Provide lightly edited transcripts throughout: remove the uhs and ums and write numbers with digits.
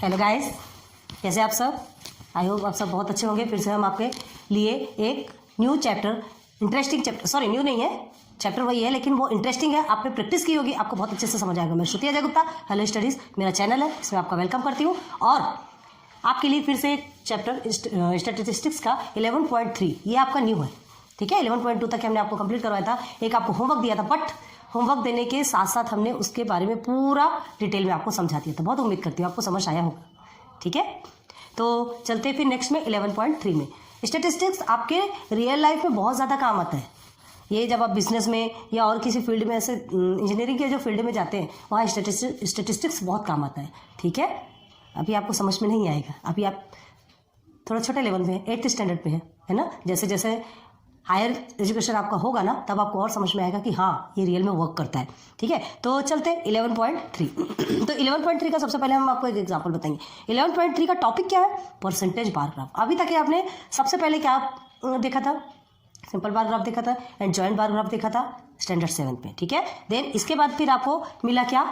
Hello guys, कैसे आप सब। आई होप आप सब बहुत अच्छे होंगे। फिर से हम आपके लिए एक new chapter, interesting chapter, sorry new नहीं है, चैप्टर वही है लेकिन वो इंटरेस्टिंग है। आपने प्रैक्टिस की होगी, आपको बहुत अच्छे से समझ आएगा। मैं श्रुति अजय गुप्ता, हेलो स्टडीज़ मेरा चैनल है, इसमें आपका वेलकम करती हूँ। और आपके लिए फिर से एक चैप्टर स्टैटिस्टिक्स का 11.3 ये आपका न्यू है, ठीक है। 11.2 तक हमने आपको कंप्लीट करवाया था, एक आपको होमवर्क दिया था, बट होमवर्क देने के साथ साथ हमने उसके बारे में पूरा डिटेल में आपको समझा दिया था। बहुत उम्मीद करती हूँ आपको समझ आया होगा, ठीक है। तो चलते फिर नेक्स्ट में 11.3 में। स्टैटिस्टिक्स आपके रियल लाइफ में बहुत ज़्यादा काम आता है। ये जब आप बिजनेस में या और किसी फील्ड में, ऐसे इंजीनियरिंग के जो फील्ड में जाते हैं, वहाँ स्टैटिस्टिक्स बहुत काम आता है, ठीक है। अभी आपको समझ में नहीं आएगा, अभी आप थोड़ा छोटे लेवल में 8th स्टैंडर्ड पे है ना। जैसे जैसे हायर एजुकेशन आपका होगा ना, तब आपको और समझ में आएगा कि हाँ ये रियल में वर्क करता है, ठीक है। तो चलते 11.3 तो 11.3 का सबसे पहले हम आपको एक एग्जांपल बताएंगे। 11.3 का टॉपिक क्या है? Percentage bar graph. अभी तक आपने सबसे पहले क्या देखा था? सिंपल बार ग्राफ देखा था एंड जॉइंट बार ग्राफ देखा था स्टैंडर्ड 7 में, ठीक है। देन इसके बाद फिर आपको मिला क्या?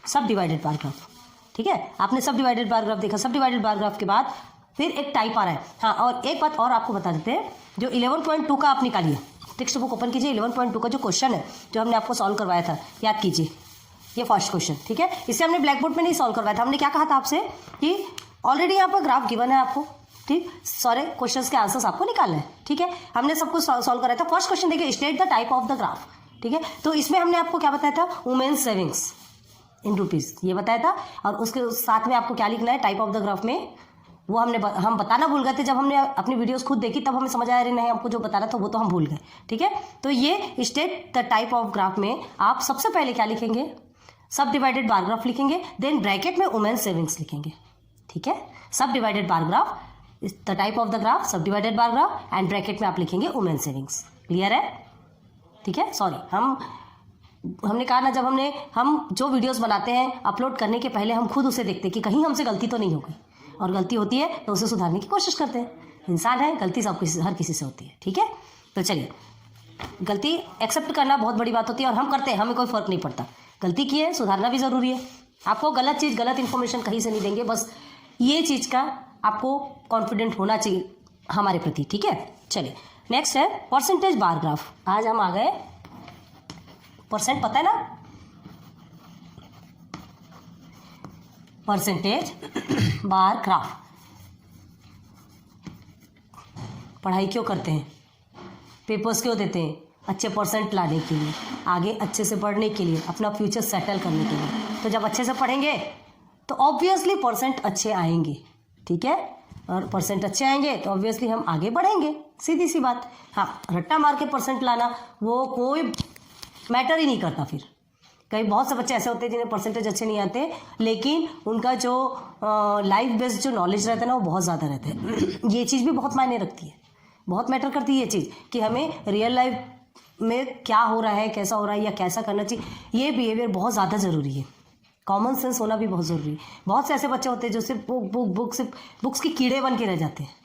सब डिवाइडेड बार ग्राफ, ठीक है। आपने सब डिवाइडेड बार ग्राफ देखा। सब डिवाइडेड बार ग्राफ के बाद फिर एक टाइप आ रहा है। हाँ, और एक बात और आपको बता देते हैं, जो 11.2 का आप निकालिए, टेक्स्ट बुक ओपन कीजिए। 11.2 का जो क्वेश्चन है जो हमने आपको सॉल्व करवाया था, याद कीजिए, ये फर्स्ट क्वेश्चन, ठीक है। इसे हमने ब्लैक बोर्ड में नहीं सॉल्व करवाया था। हमने क्या कहा था आपसे कि ऑलरेडी यहाँ पर ग्राफ गिवन है आपको, ठीक, सारे क्वेश्चंस के आंसर्स आपको निकालना है, ठीक है। हमने सब कुछ सॉल्व कराया था। फर्स्ट क्वेश्चन देखिए, state the type of the graph, ठीक है। तो इसमें हमने आपको क्या बताया था? वुमेन्स सेविंग्स इन रुपीज़, ये बताया था। और उसके साथ में आपको क्या लिखना है टाइप ऑफ द ग्राफ में, वो हम बताना भूल गए थे। जब हमने अपनी वीडियोस खुद देखी तब हमें समझ आया, अरे नहीं हमको जो बताना था वो तो हम भूल गए, ठीक है। तो ये state the type of graph में आप सबसे पहले क्या लिखेंगे? सब डिवाइडेड बार ग्राफ लिखेंगे, देन ब्रैकेट में वुमेन सेविंग्स लिखेंगे, ठीक है। Subdivided bar graph, the type of the graph, subdivided bar graph and bracket में आप लिखेंगे वुमेन सेविंग्स। क्लियर है, ठीक है। सॉरी, हमने कहा ना, जब हम जो वीडियोस बनाते हैं अपलोड करने के पहले हम खुद उसे देखते हैं कि कहीं हमसे गलती तो नहीं हो गई, और गलती होती है तो उसे सुधारने की कोशिश करते हैं। इंसान है, गलती सब किसी हर किसी से होती है, ठीक है। तो चलिए, गलती एक्सेप्ट करना बहुत बड़ी बात होती है और हम करते हैं, हमें कोई फ़र्क नहीं पड़ता। गलती की है, सुधारना भी ज़रूरी है। आपको गलत चीज़, गलत इन्फॉर्मेशन कहीं से नहीं देंगे, बस ये चीज़ का आपको कॉन्फिडेंट होना चाहिए हमारे प्रति, ठीक है। चलिए नेक्स्ट है परसेंटेज बार ग्राफ। आज हम आ गए परसेंट, पता है ना, परसेंटेज बार ग्राफ। पढ़ाई क्यों करते हैं? पेपर्स क्यों देते हैं? अच्छे परसेंट लाने के लिए, आगे अच्छे से पढ़ने के लिए, अपना फ्यूचर सेटल करने के लिए। तो जब अच्छे से पढ़ेंगे तो ऑब्वियसली परसेंट अच्छे आएंगे, ठीक है। और परसेंट अच्छे आएंगे तो ऑब्वियसली हम आगे बढ़ेंगे, सीधी सी बात। हाँ, रट्टा मार के परसेंट लाना वो कोई मैटर ही नहीं करता। फिर कई बहुत से बच्चे ऐसे होते हैं जिन्हें परसेंटेज अच्छे नहीं आते, लेकिन उनका जो लाइफ बेस्ड जो नॉलेज रहता है ना, वो बहुत ज़्यादा रहता है। ये चीज़ भी बहुत मायने रखती है, बहुत मैटर करती है ये चीज़, कि हमें रियल लाइफ में क्या हो रहा है, कैसा हो रहा है या कैसा करना चाहिए, ये बिहेवियर बहुत ज़्यादा ज़रूरी है। कॉमन सेंस होना भी बहुत ज़रूरी है। बहुत से ऐसे बच्चे होते हैं जो सिर्फ बुक्स के कीड़े बन के रह जाते हैं,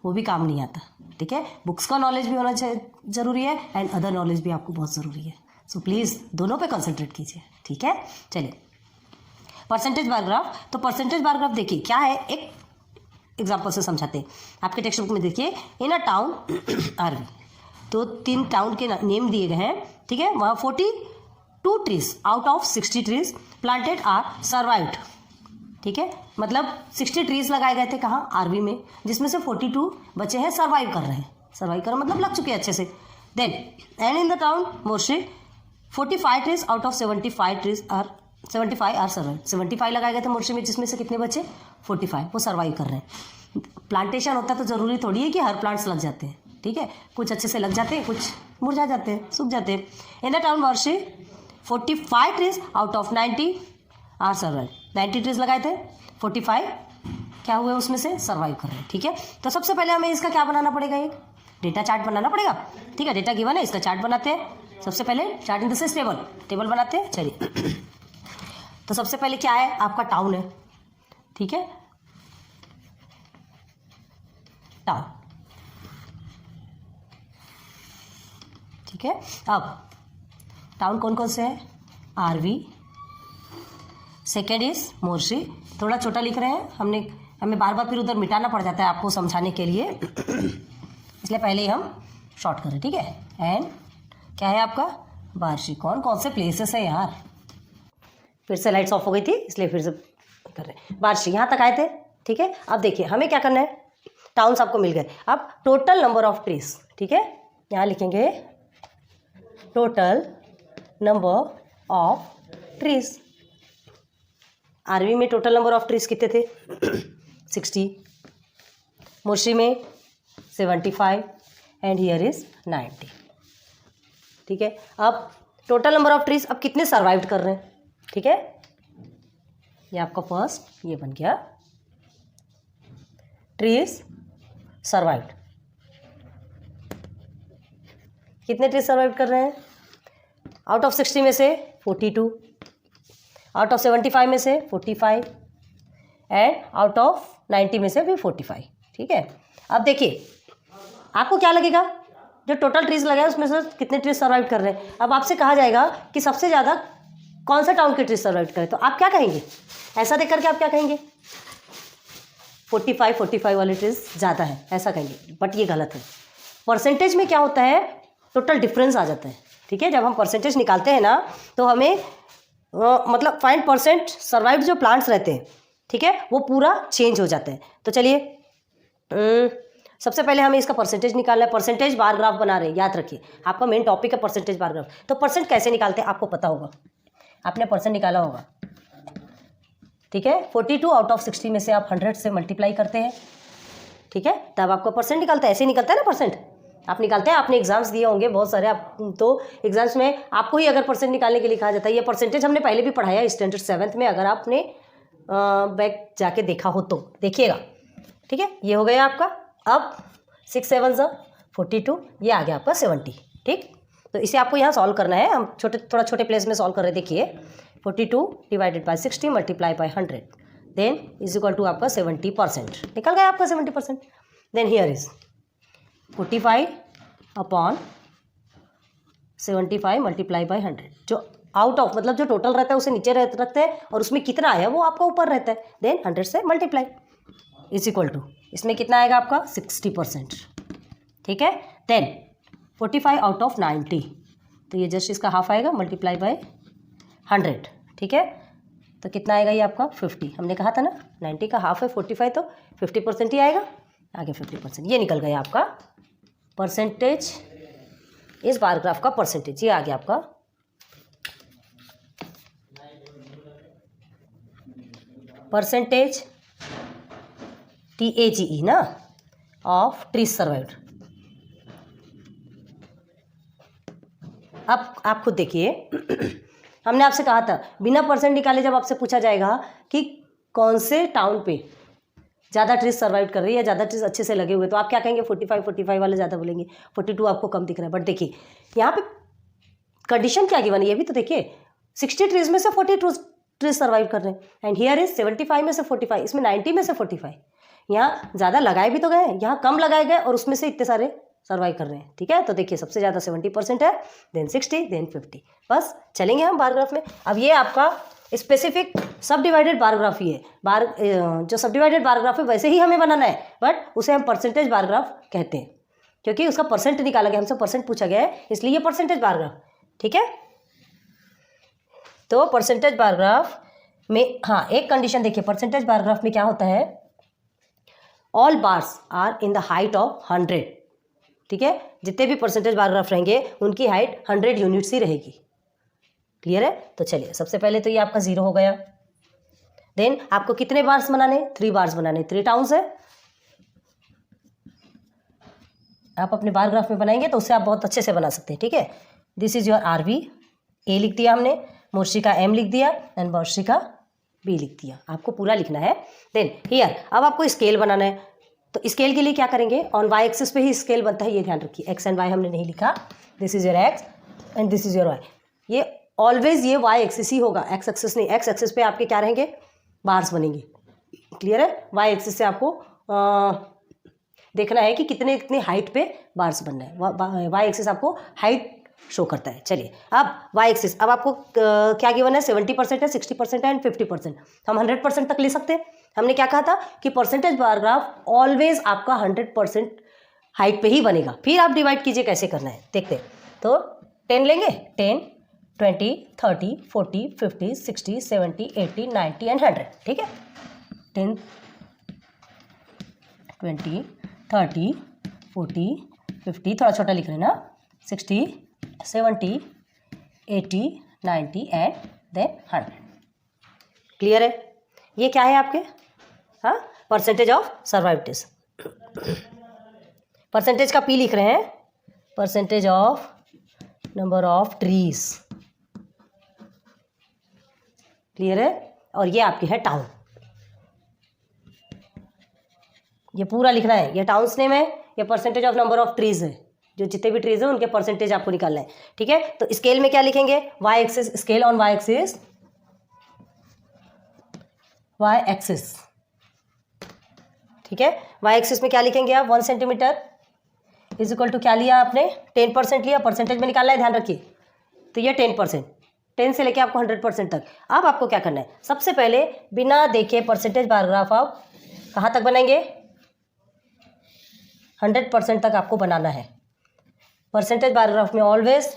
वो भी काम नहीं आता, ठीक है। बुक्स का नॉलेज भी होना ज़रूरी है एंड अदर नॉलेज भी आपको बहुत ज़रूरी है। सो प्लीज़ दोनों पे कंसंट्रेट कीजिए, ठीक है। चलिए परसेंटेज बार ग्राफ। तो परसेंटेज बार ग्राफ देखिए क्या है, एक एग्जांपल से समझाते हैं। आपके टेक्स्ट बुक में देखिए, इन अ टाउन आरवी, तो 3 टाउन के नेम दिए गए हैं, ठीक है। वहाँ 42 trees out of 60 trees planted are survived, ठीक है। मतलब 60 ट्रीज लगाए गए थे कहाँ? आरवी में, जिसमें से 42 बचे हैं सर्वाइव कर रहे हैं। सर्वाइव कर मतलब लग चुके हैं अच्छे से। Then and in the town Morshi 45 trees out of 75 trees are 75 are survive. 75 लगाए गए थे मोर्शी में, जिसमें से कितने बचे? 45, वो सर्वाइव कर रहे हैं। प्लांटेशन होता तो ज़रूरी थोड़ी है कि हर प्लांट्स लग जाते हैं, ठीक है। कुछ अच्छे से लग जाते हैं, कुछ मुरझा जाते हैं, सूख जाते हैं। In the town Morshi 45 trees out of 90 are survive. 90 trees लगाए थे, 45 क्या हुए उसमें से? सर्वाइव कर रहे हैं, ठीक है। तो सबसे पहले हमें इसका क्या बनाना पड़ेगा? एक डेटा चार्ट बनाना पड़ेगा, ठीक है। डेटा गिवन है, इसका चार्ट बनाते हैं। सबसे पहले chart in the sense table बनाते हैं। चलिए तो सबसे पहले क्या है? आपका टाउन है, ठीक है, टाउन, ठीक है। अब टाउन कौन कौन से है? Arvi, second is Morshi. थोड़ा छोटा लिख रहे हैं, हमें बार बार फिर उधर मिटाना पड़ जाता है आपको समझाने के लिए, इसलिए पहले ही हम शॉर्ट करें, ठीक है। एंड क्या है आपका बार्शी। कौन से प्लेसेस है यार, फिर से लाइट्स ऑफ हो गई थी इसलिए फिर से कर रहे हैं। बार्शी यहाँ तक आए थे, ठीक है। अब देखिए हमें क्या करना है, टाउन्स आपको मिल गए। अब टोटल नंबर ऑफ ट्रीज, ठीक है, यहाँ लिखेंगे total number of trees. Arvi में टोटल नंबर ऑफ ट्रीज कितने थे 60, मोशी में 75 एंड हियर इज 90, ठीक है। अब टोटल नंबर ऑफ ट्रीज अब कितने सर्वाइव कर रहे हैं, ठीक है। ये आपका फर्स्ट ये बन गया ट्रीज सर्वाइव्ड। कितने ट्रीज सर्वाइव कर रहे हैं, आउट ऑफ 60 में से 42, आउट ऑफ 75 में से 45 एंड आउट ऑफ 90 में से भी 45, ठीक है। अब देखिए आपको क्या लगेगा, जो टोटल ट्रीज लगे हैं उसमें से कितने ट्रीज सर्वाइव कर रहे हैं। अब आपसे कहा जाएगा कि सबसे ज़्यादा कौन सा टाउन के ट्रीज सर्वाइव करें, तो आप क्या कहेंगे, ऐसा देख करके आप क्या कहेंगे 45 वाले ट्रीज ज़्यादा है ऐसा कहेंगे, बट ये गलत है। परसेंटेज में क्या होता है, टोटल डिफरेंस आ जाता है, ठीक है। जब हम परसेंटेज निकालते हैं ना तो हमें मतलब 5% सर्वाइव्ड जो प्लांट्स रहते हैं, ठीक है, वो पूरा चेंज हो जाता है। तो चलिए सबसे पहले हमें इसका परसेंटेज निकालना है। परसेंटेज बार ग्राफ बना रहे हैं, याद रखिए आपका मेन टॉपिक है परसेंटेज बार ग्राफ। तो परसेंट कैसे निकालते हैं आपको पता होगा, आपने परसेंट निकाला होगा, ठीक है। 42 आउट ऑफ 60 में से आप 100 से मल्टीप्लाई करते हैं, ठीक है, तब आपका परसेंट निकलता है। ऐसे ही निकलता है ना परसेंट, आप निकालते हैं, आपने एग्जाम्स दिए होंगे बहुत सारे, आप तो एग्जाम्स में आपको ही अगर परसेंट निकालने के लिए कहा जाता है। ये परसेंटेज हमने पहले भी पढ़ाया स्टैंडर्ड 7th में, अगर आपने बैक जाके देखा हो तो देखिएगा, ठीक है। ये हो गया आपका। अब 6 7 42, ये आ गया आपका 70, ठीक। तो इसे आपको यहाँ सॉल्व करना है, हम थोड़ा छोटे प्लेस में सॉल्व कर रहे हैं। देखिए 42 divided by 60 multiply by 100 then is equal to आपका 70%, निकल गया आपका 70%। Then here is 45 upon 75 multiply by 100, जो आउट ऑफ मतलब जो टोटल रहता है उसे नीचे रखते हैं और उसमें कितना आया वो आपका ऊपर रहता है। देन 100 से मल्टीप्लाई इज इक्वल टू, इसमें कितना आएगा आपका 60%, ठीक है। देन 45 आउट ऑफ 90, तो ये जस्ट इसका हाफ आएगा मल्टीप्लाई बाय 100, ठीक है। तो कितना आएगा ये आपका 50, हमने कहा था ना 90 का हाफ है 45, तो 50% ही आएगा, आगे 50%। ये निकल गया आपका परसेंटेज, इस बार ग्राफ का परसेंटेज, ये आ गया आपका परसेंटेज TAGE ना ऑफ ट्रीज सर्वाइव्ड। अब आप खुद देखिए हमने आपसे कहा था बिना परसेंट निकाले जब आपसे पूछा जाएगा कि कौन से टाउन पे ज़्यादा ट्रीज सर्वाइव कर रही है या ज़्यादा ट्रीज अच्छे से लगे हुए, तो आप क्या कहेंगे 45 वाले ज़्यादा बोलेंगे, 42 आपको कम दिख रहा है। बट देखिए यहाँ पे कंडीशन क्या गिवन है ये भी तो देखिए, 60 ट्रीज में से 42 ट्रीज सर्वाइव कर रहे हैं एंड हियर इज 75 में से 45, इसमें 90 में से 45। यहाँ ज़्यादा लगाए भी तो गए, यहाँ कम लगाए गए और उसमें से इतने सारे सर्वाइव कर रहे हैं, ठीक है। तो देखिए सबसे ज़्यादा 70% है, देन 60, देन 50। बस चलेंगे हम बार ग्राफ में। अब ये आपका स्पेसिफिक सब डिवाइडेड बार ग्राफ ही है, जो सब डिवाइडेड बार ग्राफ है वैसे ही हमें बनाना है, बट उसे हम परसेंटेज बार ग्राफ कहते हैं क्योंकि उसका परसेंट निकाला गया, हमसे परसेंट पूछा गया है, इसलिए ये परसेंटेज बार ग्राफ, ठीक है। तो परसेंटेज बार ग्राफ में हाँ एक कंडीशन देखिए, परसेंटेज बार ग्राफ में क्या होता है, all bars are in the height of 100, ठीक है। जितने भी परसेंटेज बार ग्राफ रहेंगे उनकी हाइट 100 यूनिट्स ही रहेगी, क्लियर है। तो चलिए सबसे पहले तो ये आपका 0 हो गया। देन आपको कितने बार्स बनाने, 3 बार्स बनाने, 3 टाउन्स है। आप अपने बार ग्राफ में बनाएंगे तो उससे आप बहुत अच्छे से बना सकते हैं, ठीक है। This is your RV, A लिख दिया हमने, मोर्शी का M लिख दिया एंड बर्शी का B लिख दिया, आपको पूरा लिखना है। देन हियर अब आपको स्केल बनाना है, तो स्केल के लिए क्या करेंगे, ऑन Y एक्सिस पे ही स्केल बनता है, ये ध्यान रखिए। X एंड Y हमने नहीं लिखा, this is your X and this is your Y, ये ऑलवेज ये Y एक्सिस ही होगा, X एक्सिस नहीं। X एक्सिस पे आपके क्या रहेंगे, बार्स बनेंगे, क्लियर है। Y एक्सिस से आपको देखना है कि कितने हाइट पे बार्स बनना है, Y एक्सिस आपको हाइट शो करता है। चलिए अब वाई एक्सिस, अब आपको क्या गिवन है, 70% है, 60% है एंड 50%। हम 100% तक ले सकते हैं। हमने क्या कहा था कि परसेंटेज बार ग्राफ ऑलवेज आपका 100% हाइट पे ही बनेगा। फिर आप डिवाइड कीजिए कैसे करना है, देखते हैं। तो 10 लेंगे, 10, 20, 30, 40, 50, 60, 70, 80, 90 एंड 100, ठीक है। 10, 20, 30, 40, 50, थोड़ा छोटा लिख रहे हैं ना, 60, 70, 80, 90 एंड देन 100। क्लियर है? ये क्या है आपके, हाँ, percentage of survived days. Percentage का पी लिख रहे हैं, percentage of number of trees. Clear है? और ये आपकी है टाउन, ये पूरा लिखना है। ये टाउन्स नेम है, ये percentage of number of trees है, जो जितने भी ट्रीज हैं उनके परसेंटेज आपको निकालना है, ठीक है। तो स्केल में क्या लिखेंगे, Y axis, scale on Y axis, Y axis, ठीक है। वाई एक्सिस में क्या लिखेंगे आप, 1 सेंटीमीटर इज इक्वल टू क्या लिया आपने, 10% लिया, परसेंटेज में निकालना है, ध्यान रखिए। तो ये 10%, 10 से लेके आपको 100% तक। अब आपको क्या करना है, सबसे पहले बिना देखे परसेंटेज बार ग्राफ आप कहाँ तक बनाएंगे, 100% तक आपको बनाना है। परसेंटेज बार ग्राफ में ऑलवेज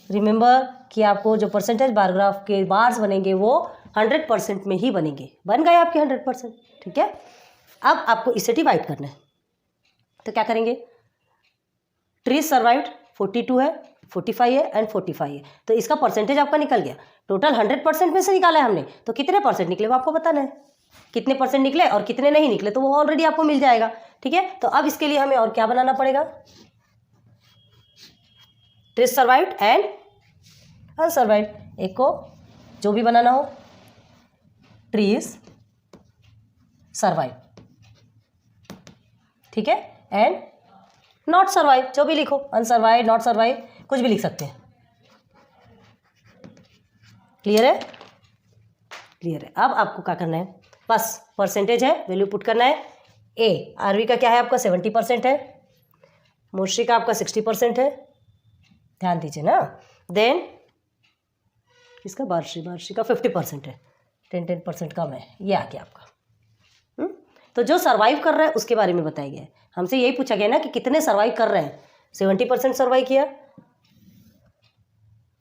रिमेंबर कि आपको जो परसेंटेज बार ग्राफ के बार्स बनेंगे वो 100% में ही बनेंगे। बन गए आपके 100%, ठीक है। अब आपको इसे डिवाइड करना है, तो क्या करेंगे, ट्रीज सर्वाइव्ड 42 है, 45 है एंड 45 है, तो इसका परसेंटेज आपका निकल गया। टोटल 100% में से निकाला है हमने, तो कितने परसेंट निकले वो आपको बताना है। कितने परसेंट निकले और कितने नहीं निकले तो वो ऑलरेडी आपको मिल जाएगा, ठीक है। तो अब इसके लिए हमें और क्या बनाना पड़ेगा, ट्रीज सर्वाइव्ड एंड अनसर्वाइव्ड, एक को जो भी बनाना हो, ट्रीज सर्वाइव, ठीक है, एंड नॉट सर्वाइव, जो भी लिखो, अनसर्वाइव, नॉट सर्वाइव, कुछ भी लिख सकते हैं। क्लियर है? क्लियर है। अब आपको क्या करना है, बस परसेंटेज है, वैल्यू पुट करना है। ए आरवी का क्या है आपका 70% है, मोस्ट्री का आपका 60% है, ध्यान दीजिए ना। देन किसका, बार्शी का 50% है, 10% कम है, ये आ गया आपका। तो जो सर्वाइव कर रहा है उसके बारे में बताया गया है। हमसे यही पूछा गया ना कि कितने सर्वाइव कर रहे हैं, 70% सर्वाइव किया।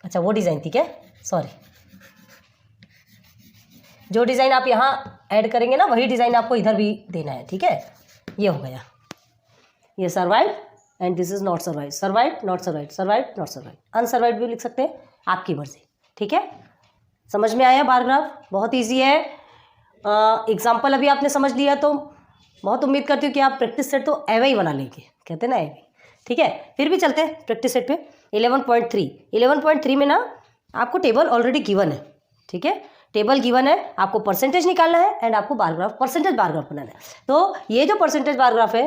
अच्छा वो डिज़ाइन थी क्या, सॉरी, जो डिज़ाइन आप यहाँ ऐड करेंगे ना वही डिज़ाइन आपको इधर भी देना है, ठीक है। ये हो गया, ये survive and this is not survive, survive not survive, survive not survive, unsurvive भी लिख सकते हैं, आपकी मर्जी, ठीक है। समझ में आया बार ग्राफ, बहुत ईजी है। एग्जाम्पल अभी आपने समझ लिया तो बहुत उम्मीद करती हूँ कि आप प्रैक्टिस सेट तो एवे ही बना लेंगे, कहते हैं ना एवे, ठीक है। फिर भी चलते हैं प्रैक्टिस सेट पे। 11.3 में ना आपको टेबल ऑलरेडी गिवन है, ठीक है, टेबल गिवन है, आपको परसेंटेज निकालना है एंड आपको bar graph, percentage bar graph बनाना है। तो ये जो परसेंटेज बार ग्राफ है,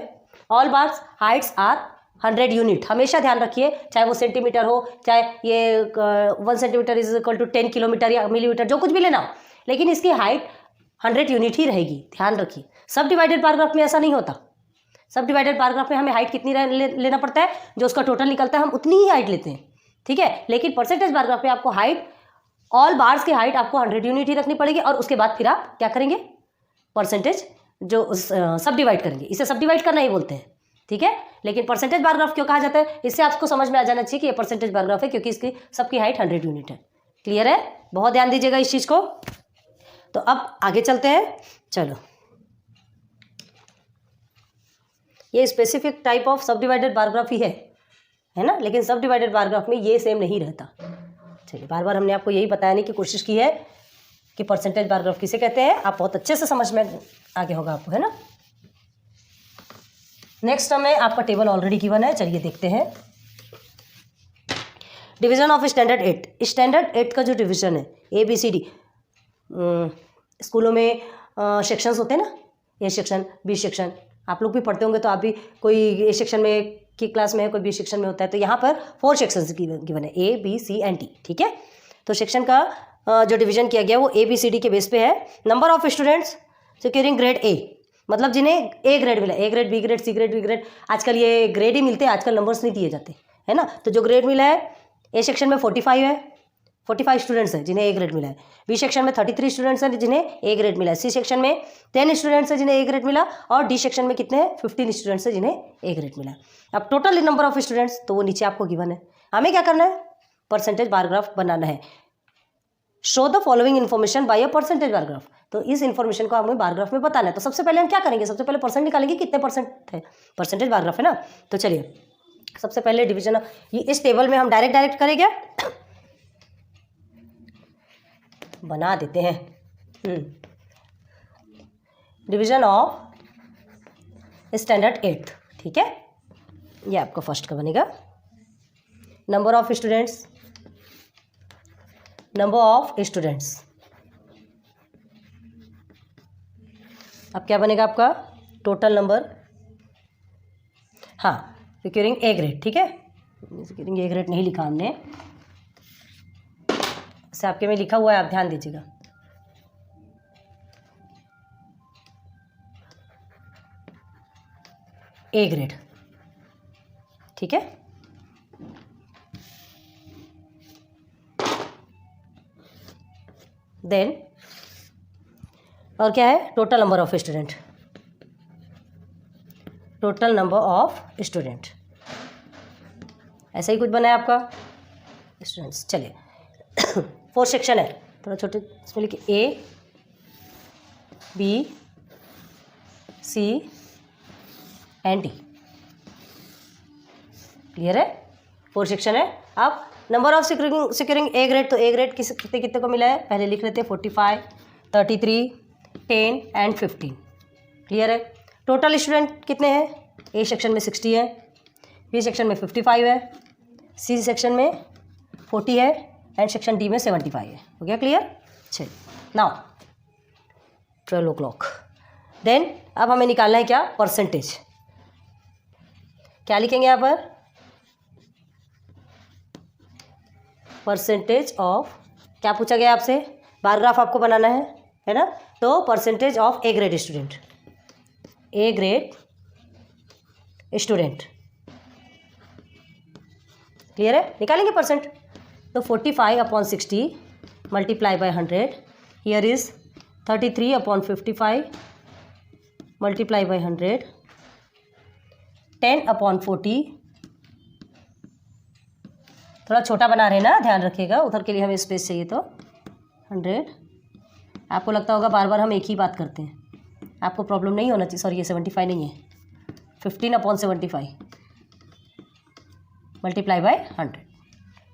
all bars heights are 100 unit, हमेशा ध्यान रखिए, चाहे वो सेंटीमीटर हो, चाहे ये 1 centimetre is equal to 10 kilometre या मिलीमीटर, जो कुछ भी लेना हो, लेकिन इसकी हाइट 100 यूनिट ही रहेगी, ध्यान रखिए। सब डिवाइडेड बार ग्राफ में ऐसा नहीं होता। सब डिवाइडेड बार ग्राफ में हमें हाइट कितनी लेना पड़ता है, जो उसका टोटल निकलता है हम उतनी ही हाइट लेते हैं, ठीक है। लेकिन परसेंटेज बार ग्राफ में आपको हाइट, ऑल बार्स की हाइट आपको 100 यूनिट ही रखनी पड़ेगी, और उसके बाद फिर आप क्या करेंगे, परसेंटेज जो सब डिवाइड करेंगे, इसे सब डिवाइड करना ही बोलते हैं, ठीक है। लेकिन परसेंटेज बार ग्राफ क्यों कहा जाता है, इससे आपको समझ में आ जाना चाहिए कि ये परसेंटेज बार ग्राफ है क्योंकि इसकी सबकी हाइट 100 यूनिट है। क्लियर है? बहुत ध्यान दीजिएगा इस चीज़ को। तो अब आगे चलते हैं, चलो। ये स्पेसिफिक टाइप ऑफ सब डिवाइडेड बार ग्राफ ही है ना, लेकिन सब डिवाइडेड बार ग्राफ में ये सेम नहीं रहता। चलिए, बार बार हमने आपको यही बताने की कोशिश की है कि परसेंटेज बार ग्राफ किसे कहते हैं, आप बहुत अच्छे से समझ में आगे होगा आपको, है ना। नेक्स्ट हमें आपका टेबल ऑलरेडी गिवन है, चलिए देखते हैं। डिवीजन ऑफ स्टैंडर्ड 8, स्टैंडर्ड 8 का जो डिवीजन है ABCD, स्कूलों में सेक्शंस होते हैं ना, ए सेक्शन, बी सेक्शन, आप लोग भी पढ़ते होंगे, तो आप भी कोई ए सेक्शन में की क्लास में है, कोई बी सेक्शन में होता है, तो यहाँ पर 4 सेक्शंस गिवन है, A, B, C and D, ठीक है। तो सेक्शन का जो डिवीजन किया गया वो ABCD के बेस पे है। Number of students securing grade A, मतलब जिन्हें A ग्रेड मिला, A grade, B grade, C grade, D grade, आजकल ये ग्रेड ही मिलते हैं, आजकल नंबर्स नहीं दिए जाते, है ना। तो जो ग्रेड मिला है ए सेक्शन में 45 है, 45 स्टूडेंट्स हैं जिन्हें ए ग्रेड मिला है। बी सेक्शन में 33 स्टूडेंट्स हैं जिन्हें ए ग्रेड मिला है। सी सेक्शन में 10 स्टूडेंट्स हैं जिन्हें ए ग्रेड मिला, और डी सेक्शन में कितने हैं 15 स्टूडेंट्स हैं जिन्हें ए ग्रेड मिला। अब टोटल नंबर ऑफ स्टूडेंट्स तो वो नीचे आपको गिवन है। हमें क्या करना है, परसेंटेज बार ग्राफ बनाना है। Show the following information bye a percentage bar graph. तो इस इन्फॉर्मेशन को हमें बार ग्राफ में बताना है। तो सबसे पहले हम क्या करेंगे, सबसे पहले परसेंट निकालेंगे, कितने परसेंट है, परसेंटेज बार ग्राफ है ना। तो चलिए सबसे पहले डिवीजन, ये इस टेबल में हम डायरेक्ट करेंगे, बना देते हैं। डिवीजन ऑफ स्टैंडर्ड 8, ठीक है, ये आपका फर्स्ट का बनेगा। Number of students, number of students, अब क्या बनेगा आपका टोटल नंबर, हाँ सिक्योरिंग ए ग्रेड, ठीक है, सिक्योरिंग ए ग्रेड नहीं लिखा हमने, से आपके में लिखा हुआ है, आप ध्यान दीजिएगा। ए ग्रेड, ठीक है। देन और क्या है, total number of student, total number of student, ऐसा ही कुछ बना है आपका स्टूडेंट्स। चलिए 4 सेक्शन है, थोड़ा छोटे इसमें लिखिए A B C and D, clear है, 4 सेक्शन है। अब number of securing A grade, तो ए ग्रेड कितने कितने को मिला है, पहले लिख लेते हैं 45, 33, 10 एंड 15, क्लियर है। टोटल स्टूडेंट कितने हैं, ए सेक्शन में 60 है, बी सेक्शन में 55 है, सी सेक्शन में 40 है एंड सेक्शन डी में 75 है। हो गया क्लियर। चलिए नाउ 12 o'clock। देन अब हमें निकालना है क्या, परसेंटेज। क्या लिखेंगे यहाँ पर, परसेंटेज ऑफ, क्या पूछा गया आपसे, बार ग्राफ आपको बनाना है ना। तो percentage of A grade student, A grade student, clear है, निकालेंगे परसेंट। तो 45/60 multiply by 100, here is 33/55 multiply by 100, 10/40, थोड़ा छोटा बना रहे हैं ना, ध्यान रखिएगा, उधर के लिए हमें स्पेस चाहिए। तो 100, आपको लगता होगा बार बार हम एक ही बात करते हैं, आपको प्रॉब्लम नहीं होना चाहिए। सॉरी ये 75 नहीं है, 15/75 मल्टीप्लाई बाय 100,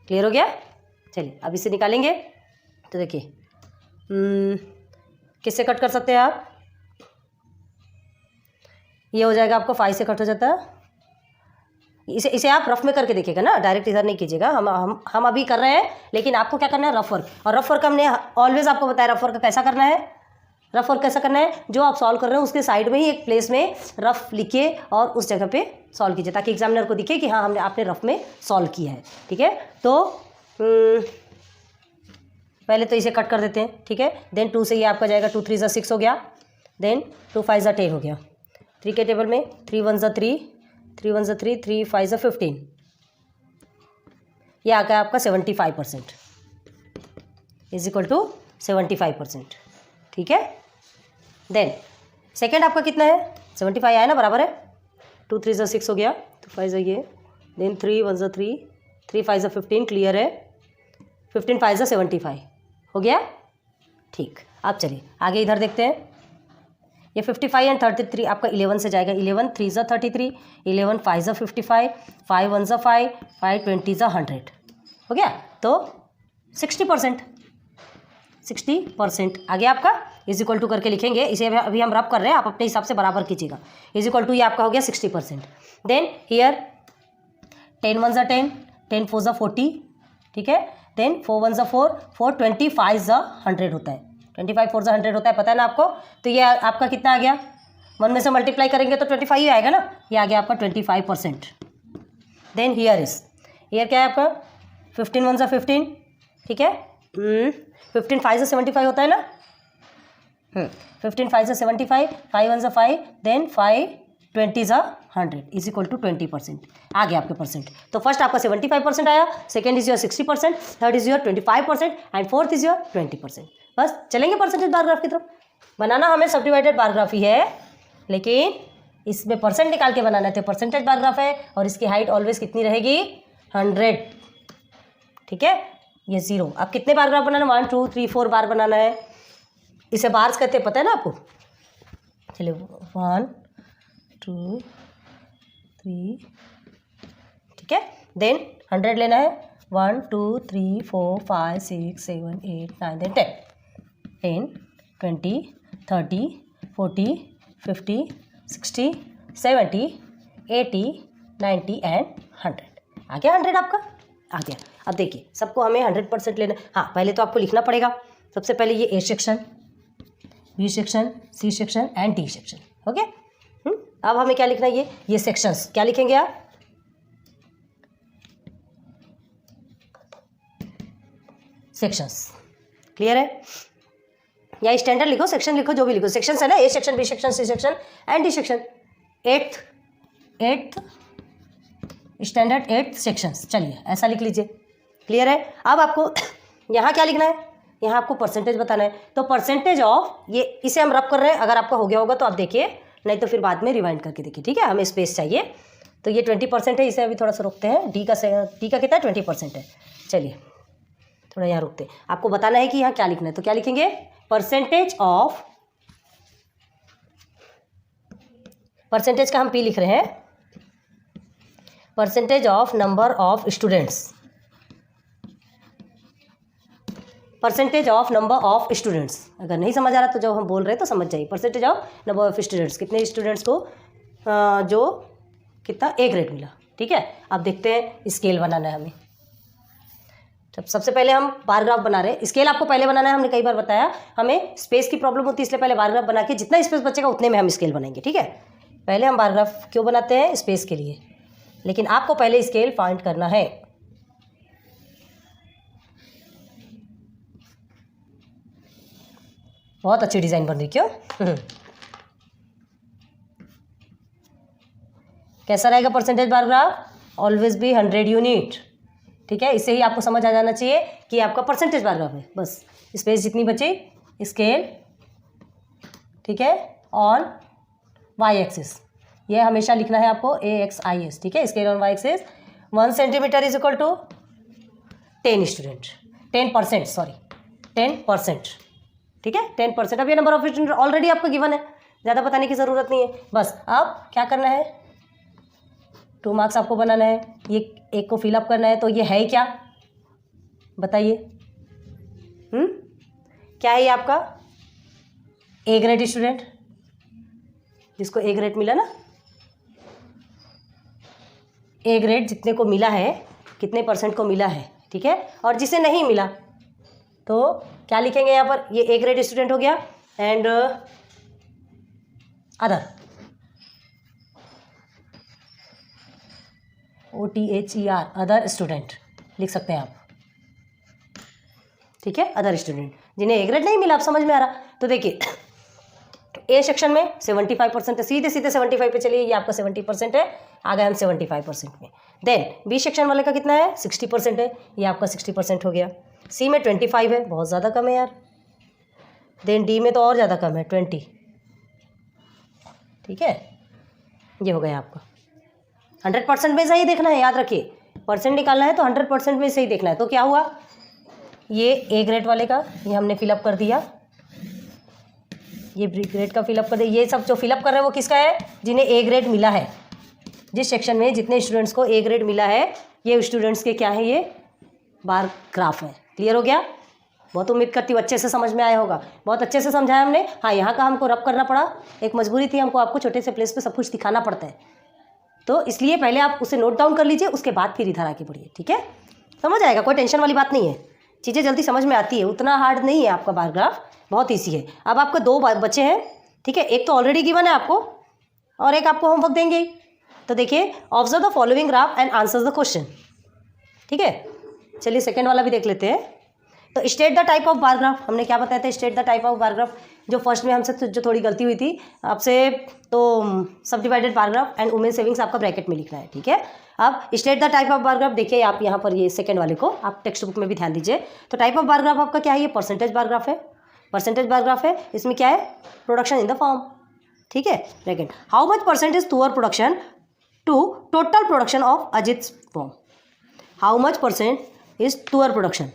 क्लियर हो गया। चलिए अब इसे निकालेंगे। तो देखिए किससे कट कर सकते हैं आप, ये हो जाएगा आपको 5 से कट हो जाता है। इसे आप रफ में करके देखिएगा ना, डायरेक्ट इधर नहीं कीजिएगा। हम अभी कर रहे हैं, लेकिन आपको क्या करना है, रफ वर्क। और रफ वर्क हमने ऑलवेज आपको बताया, रफ वर्क कैसा करना है, रफ वर्क कैसा करना है, जो आप सॉल्व कर रहे हैं उसके साइड में ही एक प्लेस में रफ लिखिए और उस जगह पे सॉल्व कीजिए, ताकि एग्जामिनर को दिखे कि हाँ आपने रफ में सॉल्व किया है, ठीक है। तो पहले तो इसे कट कर देते हैं, ठीक है। देन 2 से ये आपका जाएगा, 2 3 6 हो गया, देन 2 5 10 हो गया। 3 के टेबल में 3 1 3, 3 1 3, 3 5 15, ये आ गया आपका 75% इज इक्वल टू 75%, ठीक है। देन सेकेंड आपका कितना है, 75 आया ना, बराबर है। 2 3 6 हो गया, 2 5 ये, देन 3 1 3, 3 5 15, क्लियर है। 15 5 75 हो गया, ठीक। अब चलिए आगे इधर देखते हैं। ये 55 एंड 33 आपका 11 से जाएगा, 11 3 33, 11 5 55, 5 1 5, 5 20 100 हो गया। तो 60% आ गया आपका, इज इक्वल टू करके लिखेंगे। इसे अभी हम रब कर रहे हैं, आप अपने हिसाब से बराबर कीजिएगा। इज इक्वल टू ये आपका हो गया 60%। देन हियर 10 1 10, 10 4 40, ठीक है। देन 4 1 4, 4 25 100 होता है, 25 4 100 होता है, पता है ना आपको। तो ये आपका कितना आ गया, 1 में से मल्टीप्लाई करेंगे तो 25 ही आएगा ना, ये आ गया आपका 25%। देन हियर क्या है आपका 15 1 15, ठीक है। 15 5 75 होता है ना, 15 5 75, 5 1 5, देन 5 20 ज़ा 100 इज इक्वल टू 20%। आ गया आपके परसेंट। तो फर्स्ट आपका 75% आया, second is your 60%, third is your 25% and fourth is your 20%। बस चलेंगे परसेंटेज बार ग्राफ की तरफ। बनाना हमें सब डिवाइडेड बार ग्राफ ही है, लेकिन इसमें परसेंट निकाल के बनाना है तो परसेंटेज बार ग्राफ है, और इसकी हाइट ऑलवेज कितनी रहेगी 100। ठीक है, ये 0। अब कितने बार ग्राफ बनाना, 1 2 3 4 बार बनाना है। इसे बार्स कहते हैं, पता है ना आपको। चलिए 1 2 3, ठीक है। देन 100 लेना है, 1 2 3 4 5 6 7 8 9 देन 10 10 20 30 40 50 60 70 80 90 एंड 100। आ गया 100 आपका, आ गया। अब देखिए सबको हमें 100% लेना। हाँ, पहले तो आपको लिखना पड़ेगा। सबसे पहले ये A section, B section, C section and D section. Okay, अब हमें क्या लिखना है, ये सेक्शंस क्या लिखेंगे आप, सेक्शंस। क्लियर है, या स्टैंडर्ड लिखो, सेक्शन लिखो, जो भी लिखो, सेक्शंस है ना, A section, B section, C section and D section. Eighth standard 8th sections. चलिए ऐसा लिख लीजिए। क्लियर है। अब आपको यहाँ क्या लिखना है, यहाँ आपको परसेंटेज बताना है। तो परसेंटेज ऑफ, ये इसे हम रब कर रहे हैं, अगर आपका हो गया होगा तो आप देखिए, नहीं तो फिर बाद में रिवाइंड करके देखिए। ठीक है, हमें स्पेस चाहिए। तो ये 20% है, इसे अभी थोड़ा सा रोकते हैं। डी का कितना है, 20% है। चलिए थोड़ा यहाँ रुकते हैं। आपको बताना है कि यहाँ क्या लिखना है, तो क्या लिखेंगे, परसेंटेज ऑफ, परसेंटेज का हम पी लिख रहे हैं, percentage of number of students, percentage of number of students. अगर नहीं समझ आ रहा तो जब हम बोल रहे हैं तो समझ जाइए। Percentage of number of students, कितने स्टूडेंट्स को जो कितना ए ग्रेड मिला। ठीक है, अब देखते हैं स्केल बनाना है हमें। जब सबसे पहले हम बार ग्राफ बना रहे हैं, स्केल आपको पहले बनाना है, हमने कई बार बताया, हमें स्पेस की प्रॉब्लम होती है, इसलिए पहले बार ग्राफ बना के जितना स्पेस बचेगा उतने में हम स्केल बनाएंगे। ठीक है, पहले हम बार ग्राफ क्यों बनाते हैं, स्पेस के लिए, लेकिन आपको पहले स्केल फाइंड करना है। बहुत अच्छी डिजाइन बन रही, क्यों कैसा रहेगा percentage bar graph, always be 100 unit. ठीक है, इससे ही आपको समझ आ जाना चाहिए कि आपका परसेंटेज बार ग्राफ है। बस स्पेस जितनी बची, स्केल, ठीक है, ऑन वाई एक्सिस, ये हमेशा लिखना है आपको AXIS। ठीक है, scale on Y axis 1 centimetre is equal to 10 student, 10%, sorry 10%। ठीक है, 10%। अब ये नंबर ऑफ स्टूडेंट ऑलरेडी आपको गिवन है, ज़्यादा बताने की ज़रूरत नहीं है। बस अब क्या करना है, 2 मार्क्स आपको बनाना है, ये एक को फिलअप करना है। तो ये है क्या, बताइए, क्या है ये आपका ए ग्रेड स्टूडेंट, जिसको ए ग्रेड मिला ना, ए ग्रेड जितने को मिला है, कितने % को मिला है। ठीक है, और जिसे नहीं मिला तो क्या लिखेंगे यहाँ पर, ये ए ग्रेड स्टूडेंट हो गया and other, OTHER, other student लिख सकते हैं आप। ठीक है, अदर स्टूडेंट जिन्हें ए ग्रेड नहीं मिला। आप समझ में आ रहा, तो देखिए ए सेक्शन में 75% है, सीधे सीधे 75 पे चलिए, ये आपका 70% है, आ गए हम 75% में। देन बी सेक्शन वाले का कितना है, 60% है, ये आपका 60% हो गया। सी में 25 है, बहुत ज़्यादा कम है यार। देन डी में तो और ज़्यादा कम है, 20। ठीक है, ये हो गया आपका 100% में सही देखना है, याद रखिए, परसेंट निकालना है तो 100% में सही देखना है। तो क्या हुआ, ये ए ग्रेड वाले का ये हमने फिलअप कर दिया, ये बी ग्रेड का फिलअप कर दिया। ये सब जो फिलअप कर रहे हैं वो किसका है, जिन्हें ए ग्रेड मिला है, जिस सेक्शन में जितने स्टूडेंट्स को ए ग्रेड मिला है, ये स्टूडेंट्स के क्या है, ये बार ग्राफ है। क्लियर हो गया, बहुत उम्मीद करती हूँ अच्छे से समझ में आया होगा। बहुत अच्छे से समझाया हमने। हाँ, यहाँ का हमको रब करना पड़ा, एक मजबूरी थी, हमको आपको छोटे से प्लेस पे सब कुछ दिखाना पड़ता है, तो इसलिए पहले आप उसे नोट डाउन कर लीजिए, उसके बाद फिर इधर आके बढ़िए। ठीक है, समझ आएगा, कोई टेंशन वाली बात नहीं है, चीज़ें जल्दी समझ में आती है, उतना हार्ड नहीं है आपका बार ग्राफ, बहुत ईजी है। अब आपका 2 बच्चे हैं। ठीक है, एक तो ऑलरेडी गिवन है आपको और एक आपको होमवर्क देंगे। तो देखिए, observe the following graph and answer the question. ठीक है, चलिए सेकेंड वाला भी देख लेते हैं। तो state the type of bar graph, हमने क्या बताया था, state the type of bar graph. जो फर्स्ट में हमसे जो थोड़ी गलती हुई थी आपसे, तो सब divided bar graph and women savings आपका ब्रैकेट में लिखना है, ठीक है। अब state the type of bar graph, देखिए आप यहाँ पर ये सेकंड वाले को आप टेक्स्ट बुक में भी ध्यान दीजिए। तो टाइप ऑफ बार ग्राफ आपका क्या है, ये परसेंटेज बार ग्राफ है, परसेंटेज बार ग्राफ है। इसमें क्या है, प्रोडक्शन इन द फॉर्म, ठीक है। सेकंड, हाउ मच परसेंटेज तुअर production to total production of Ajit form. How much percent is तुअर प्रोडक्शन,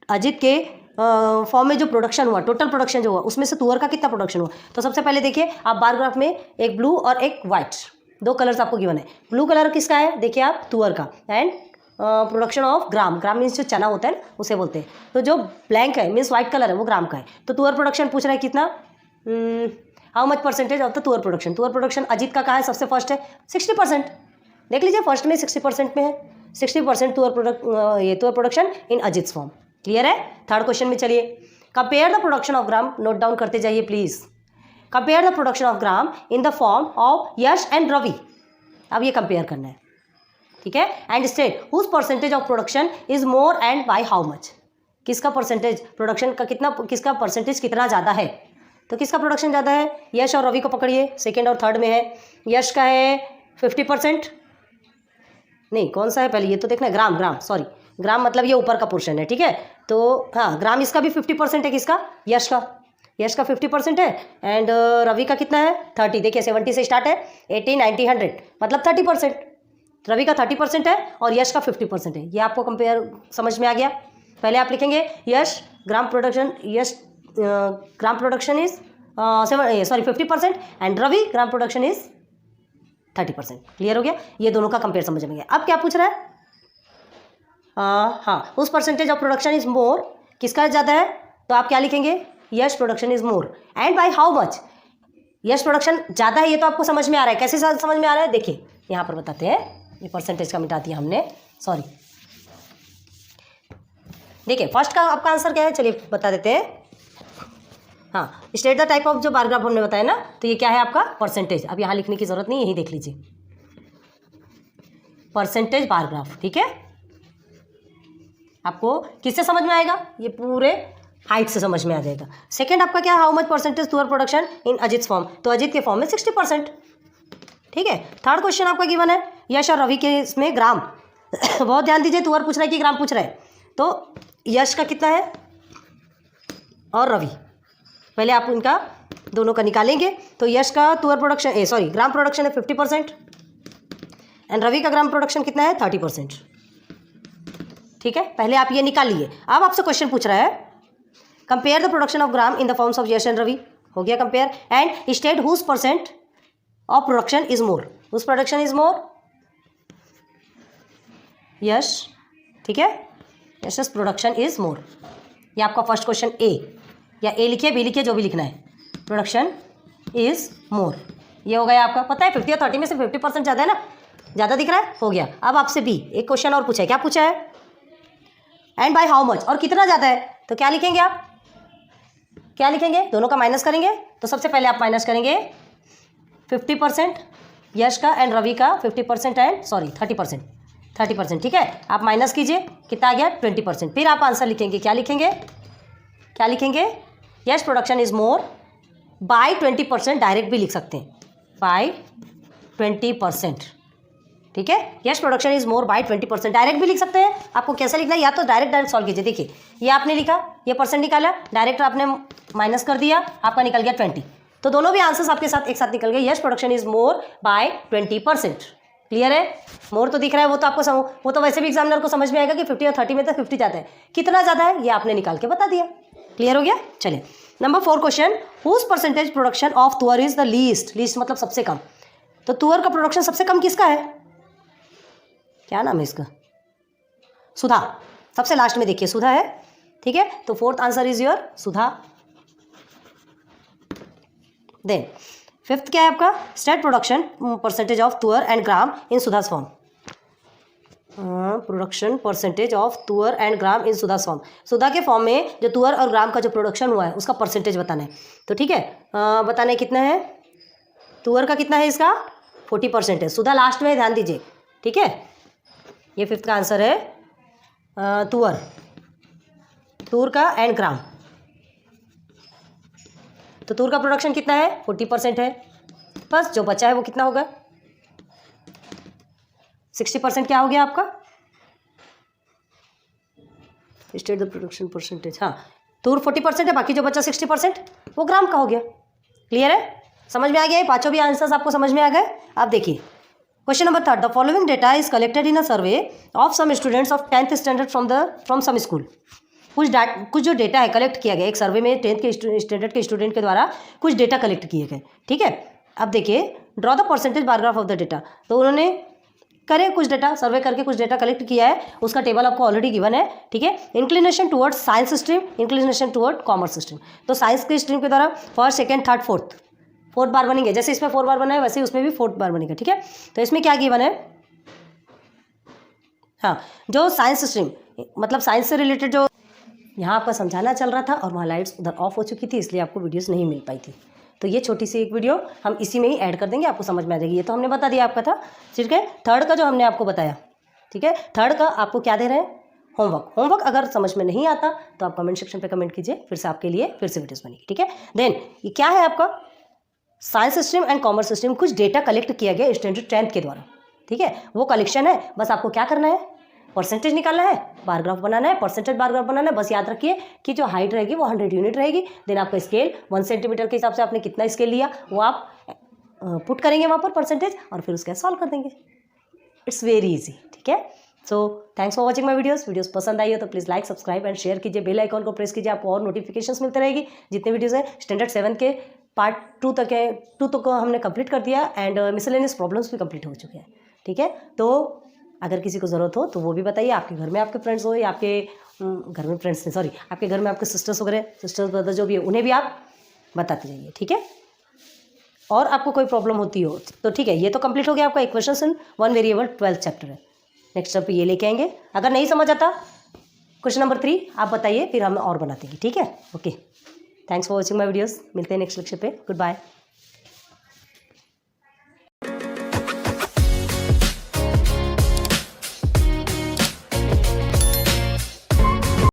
अजित के फॉर्म में जो प्रोडक्शन हुआ, टोटल प्रोडक्शन जो हुआ, उसमें से तुअर का कितना प्रोडक्शन हुआ। तो सबसे पहले देखिए आप बार ग्राफ में एक ब्लू और एक वाइट, दो कलर्स आपको गिवन है। ब्लू कलर किसका है, देखिए आप, तुअर का, and production of gram, gram means जो चना होता है ना उसे बोलते हैं। तो जो ब्लैंक है मीन्स वाइट कलर है वो ग्राम का है। तो तुअर प्रोडक्शन पूछ रहा है कितना, how much percentage of the तुअर प्रोडक्शन। तुअर प्रोडक्शन अजित का कहाँ है, सबसे फर्स्ट है 60%। देख लीजिए फर्स्ट में 60% में है, 60% तुअर production in Ajit form. Clear है। थर्ड क्वेश्चन में चलिए, compare the production of gram, note down करते जाइए please. Compare the production of gram in the form of Yash and Ravi. अब ये कंपेयर करना है, ठीक है। And state whose percentage of production is more and by how much. किसका percentage production का कितना, किसका परसेंटेज कितना ज़्यादा है। तो किसका प्रोडक्शन ज़्यादा है, यश और रवि को पकड़िए, सेकेंड और थर्ड में है। यश का है 50%, नहीं कौन सा है पहले ये तो देखना है, ग्राम, ग्राम सॉरी, ग्राम मतलब ये ऊपर का पोर्शन है, ठीक है। तो हाँ ग्राम इसका भी 50% है, किसका, यश का, यश का 50% है। एंड रवि का कितना है 30, देखिए 70 से स्टार्ट है, 80 90 100 मतलब 30%। रवि का 30% है और यश का 50% है। ये आपको कंपेयर समझ में आ गया। पहले आप लिखेंगे Yash gram production, Yash gram production is 50% and Ravi gram production is 30%। Clear हो गया, ये दोनों का कंपेयर समझ में गया। अब क्या पूछ रहा है, हाँ उस percentage of production is more, किसका ज़्यादा है, तो आप क्या लिखेंगे, Yash production is more and by how much. Yash production ज़्यादा है, ये तो आपको समझ में आ रहा है, कैसे समझ में आ रहा है, देखिए यहाँ पर बताते हैं, ये परसेंटेज का मिटा दिया हमने, सॉरी। देखिए फर्स्ट का आपका आंसर क्या है, चलिए बता देते हैं। हाँ स्टेट द टाइप ऑफ जो बार ग्राफ हमने बताया ना, तो ये क्या है आपका परसेंटेज। अब यहाँ लिखने की जरूरत नहीं, यही देख लीजिए, परसेंटेज बार ग्राफ, ठीक है। आपको किससे समझ में आएगा, ये पूरे हाइट से समझ में आ जाएगा। सेकंड आपका क्या, हाउ मच परसेंटेज तुअर प्रोडक्शन इन अजित फॉर्म, तो अजित के फॉर्म में 60%, ठीक है। थर्ड क्वेश्चन आपका गिवन है यश और रवि के इसमें ग्राम बहुत ध्यान दीजिए, तुअर पूछ रहा है कि ग्राम पूछ रहा है। तो यश का कितना है और रवि, पहले आप इनका दोनों का निकालेंगे। तो यश का तुअर प्रोडक्शन ग्राम प्रोडक्शन है 50% एंड रवि का ग्राम प्रोडक्शन कितना है 30%, ठीक है। पहले आप ये निकालिए। अब आपसे क्वेश्चन पूछ रहा है, compare the production of gram in the forms of Yash and Ravi, हो गया compare. And state whose percent of production is more, whose production is more, Yash, ठीक है, यश's प्रोडक्शन इज मोर। ये आपका फर्स्ट क्वेश्चन ए, या ए लिखिए बी लिखिए, जो भी लिखना है, प्रोडक्शन इज मोर, ये हो गया आपका। पता है 50 और 30 में से 50% ज़्यादा है ना, ज़्यादा दिख रहा है, हो गया। अब आपसे बी एक क्वेश्चन और पूछा है, क्या पूछा है, एंड बाय हाउ मच, और कितना ज़्यादा है, तो क्या लिखेंगे आप, क्या लिखेंगे, दोनों का माइनस करेंगे। तो सबसे पहले आप माइनस करेंगे 50% यश का एंड रवि का 50% एंड 30%, ठीक है। आप माइनस कीजिए, कितना आ गया 20%। फिर आप आंसर लिखेंगे, क्या लिखेंगे, क्या लिखेंगे, Yash production is more by 20%, direct भी लिख सकते हैं, बाय 20%, ठीक है। Yash production is more by 20%, direct भी लिख सकते हैं। आपको कैसे लिखना है, या तो डायरेक्ट सॉल्व कीजिए। देखिए ये आपने लिखा, ये परसेंट निकाला, डायरेक्ट आपने माइनस कर दिया, आपका निकल गया 20। तो दोनों भी आंसर्स आपके साथ एक साथ निकल गए। Yash production is more by 20%। Clear है, मोर तो दिख रहा है, वो तो आपको वो तो वैसे भी एग्जामिनर को समझ में आएगा कि 50 और 30 में तो 50 जाता है, कितना ज़्यादा है ये आपने निकाल के बता दिया। क्लियर हो गया। चलिए number 4 question, whose percentage production of तुअर इज द लीस्ट, लीस्ट मतलब सबसे कम। तो तुअर का प्रोडक्शन सबसे कम किसका है, क्या नाम है इसका, सुधा, सबसे लास्ट में देखिए सुधा है, ठीक है। तो fourth answer is your Sudha. Then fifth क्या है आपका, state production percentage of tur and gram in Sudha's form, production percentage of tur and gram in Sudha form, Sudha के फॉर्म में जो तुअर और ग्राम का जो प्रोडक्शन हुआ है उसका परसेंटेज बताना है। तो ठीक है, बताना है कितना है, तुअर का कितना है, इसका 40% है, सुधा लास्ट में ध्यान दीजिए, ठीक है। ये फिफ्थ का आंसर है तुअर, तूर का एंड ग्राम। तो तूर का प्रोडक्शन कितना है 40% है, बस जो बचा है वो कितना होगा 60% क्या हो गया आपका, स्टेट द प्रोडक्शन परसेंटेज। हाँ, तूर 40% है, बाकी जो बचा 60% वो ग्राम का हो गया। क्लियर है, समझ में आ गया? पांचों भी आंसर्स आपको समझ में आ गए। आप देखिए question number 3, the following data is collected in a survey of some students of 10th standard from some school. कुछ जो डेटा है कलेक्ट किया गया, एक सर्वे में 10th के स्टैंडर्ड के स्टूडेंट के द्वारा कुछ डेटा कलेक्ट किए गए। ठीक है, अब देखिए draw the percentage bar graph of the data. तो उन्होंने करे कुछ डेटा सर्वे करके कुछ डेटा कलेक्ट किया है, उसका टेबल आपको ऑलरेडी गिवन है। ठीक है, inclination towards science stream, inclination toward commerce stream. तो साइंस के स्ट्रीम के द्वारा फर्स्ट, सेकंड, थर्ड, फोर्थ बार बनेंगे। जैसे इसमें 4 बार बना है वैसे ही उसमें भी 4th बार बनेगा। ठीक है, तो इसमें क्या गिवन है, हाँ, जो साइंस स्ट्रीम मतलब साइंस से रिलेटेड जो यहाँ आपका समझाना चल रहा था और वहाँ लाइट्स उधर ऑफ हो चुकी थी, इसलिए आपको वीडियोस नहीं मिल पाई थी। तो ये छोटी सी एक वीडियो हम इसी में ही ऐड कर देंगे, आपको समझ में आ जाएगी। ये तो हमने बता दिया आपका था। ठीक है, थर्ड का जो हमने आपको बताया, ठीक है, थर्ड का आपको क्या दे रहे हैं, होमवर्क अगर समझ में नहीं आता तो आप कमेंट सेक्शन पे कमेंट कीजिए, फिर से आपके लिए फिर से वीडियोस बनेगी। ठीक है, देन ये क्या है आपका science stream and commerce stream, कुछ डेटा कलेक्ट किया गया स्टैंडर्ड 10th के द्वारा। ठीक है, वो कलेक्शन है, बस आपको क्या करना है, परसेंटेज निकालना है, बार ग्राफ बनाना है, परसेंटेज बार ग्राफ बनाना है। बस याद रखिए कि जो हाइट रहेगी वो 100 यूनिट रहेगी। देन आपका स्केल 1 सेंटीमीटर के हिसाब से आपने कितना स्केल लिया वो आप पुट करेंगे वहाँ पर परसेंटेज, और फिर उसका सॉल्व कर देंगे। It's very easy. ठीक है, so thanks for watching my videos पसंद आई हो तो please like, subscribe and share कीजिए, बेल आइकॉन को प्रेस कीजिए, आपको और नोटिफिकेशंस मिलते रहेगी। जितने वीडियोस हैं स्टैंडर्ड 7 के पार्ट 2 तक है, 2 तक हमने कंप्लीट कर दिया एंड मिसलेनियस प्रॉब्लम्स भी कंप्लीट हो चुके हैं। ठीक है, तो अगर किसी को ज़रूरत हो तो वो भी बताइए, आपके घर में आपके फ्रेंड्स हो या आपके घर में फ्रेंड्स नहीं सॉरी आपके घर में आपके सिस्टर्स वगैरह, सिस्टर्स ब्रदर जो भी है उन्हें भी आप बताते जाइए। ठीक है, और आपको कोई प्रॉब्लम होती हो तो ठीक है, ये तो कंप्लीट हो गया आपका इक्वेशंस इन 1 वेरिएबल 12th चैप्टर है। नेक्स्ट स्टेप ये लेके आएंगे। अगर नहीं समझ आता क्वेश्चन नंबर 3 आप बताइए, फिर हम और बनाते हैं। ठीक है, okay, thanks for watching my videos. मिलते हैं नेक्स्ट लेक्चर पे। Good bye.